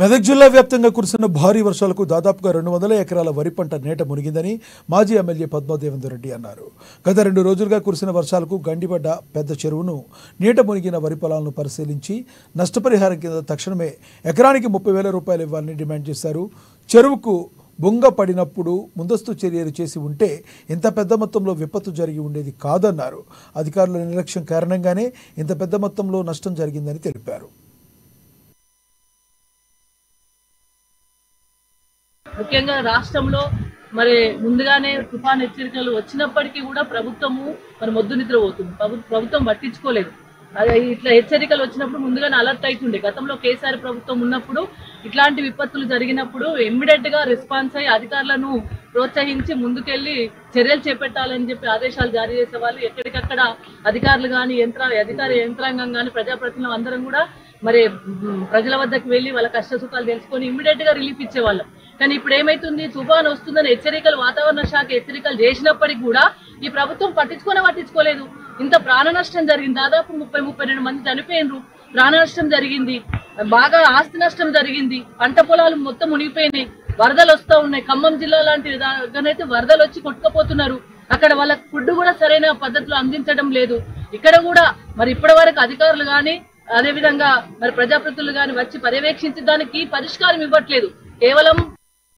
మెదక్ జిల్లా వ్యాప్తంగా కురిసిన భారీ వర్షాలకు దాదాపుగా 200 ఎకరాల వరి పంట నేట మునిగిందని మాజీ ఎమ్మెల్యే పద్మాదేవేందర్ రెడ్డి అన్నారు. గత 2 రోజులుగా కురిసిన వర్షాలకు గండిపడ్డ పెద్ద చెరువును నీట మునిగిన వరి పొలాలను పరిశీలించి నష్టపరిహారం కింద తక్షణమే ఎకరానికి 30,000 రూపాయలు ఇవ్వాలని డిమాండ్ చేశారు. చెరువుకు బొంగ పడినప్పుడు ముందస్తు చర్యలు చేసి ఉంటే ఇంత పెద్ద మొత్తంలో విపత్తు జరిగి ఉండేది కాదన్నారు. అధికారుల నిర్లక్ష్యం కారణంగానే ఇంత పెద్ద మొత్తంలో నష్టం జరిగిందని తెలిపారు. ముఖ్యంగా రాష్ట్రంలో మరి ముందుగానే తుఫాన్ హెచ్చరికలు వచ్చినప్పటికీ కూడా ప్రభుత్వము మరి మొద్దు నిద్రపోతుంది. ప్రభుత్వం పట్టించుకోలేదు. అదే ఇట్లా హెచ్చరికలు వచ్చినప్పుడు ముందుగానే అలర్ట్ అవుతుండే. గతంలో కేసీఆర్ ప్రభుత్వం ఉన్నప్పుడు ఇట్లాంటి విపత్తులు జరిగినప్పుడు ఇమ్మీడియట్ గా రెస్పాన్స్ అయ్యి అధికారులను ప్రోత్సహించి ముందుకెళ్లి చర్యలు చేపట్టాలని చెప్పి ఆదేశాలు జారీ చేసేవాళ్ళు. ఎక్కడికక్కడ అధికారులు కానీ అధికార యంత్రాంగం కానీ ప్రజాప్రతినిధులు అందరం కూడా మరి ప్రజల వద్దకు వెళ్లి వాళ్ళ కష్ట సుఖాలు తెలుసుకొని ఇమ్మీడియట్ గా రిలీఫ్ ఇచ్చేవాళ్ళం. కానీ ఇప్పుడు ఏమైతుంది, తుఫాన్ వస్తుందని హెచ్చరికలు వాతావరణ శాఖ హెచ్చరికలు చేసినప్పటికీ కూడా ఈ ప్రభుత్వం పట్టించుకోలేదు. ఇంత ప్రాణ నష్టం జరిగింది. దాదాపు 30-32 మంది చనిపోయినరు. ప్రాణ నష్టం జరిగింది, బాగా ఆస్తి నష్టం జరిగింది. పంట పొలాలు మొత్తం మునిగిపోయినాయి. వరదలు వస్తూ ఉన్నాయి. ఖమ్మం జిల్లా లాంటి దగ్గరైతే వరదలు వచ్చి కొట్టుకుపోతున్నారు. అక్కడ వాళ్ళకి ఫుడ్ కూడా సరైన పద్ధతిలో అందించడం లేదు. ఇక్కడ కూడా మరి ఇప్పటి వరకు అధికారులు కానీ అదేవిధంగా మరి ప్రజాప్రతినిధులు కానీ వచ్చి పర్యవేక్షించడానికి పరిష్కారం ఇవ్వట్లేదు. కేవలం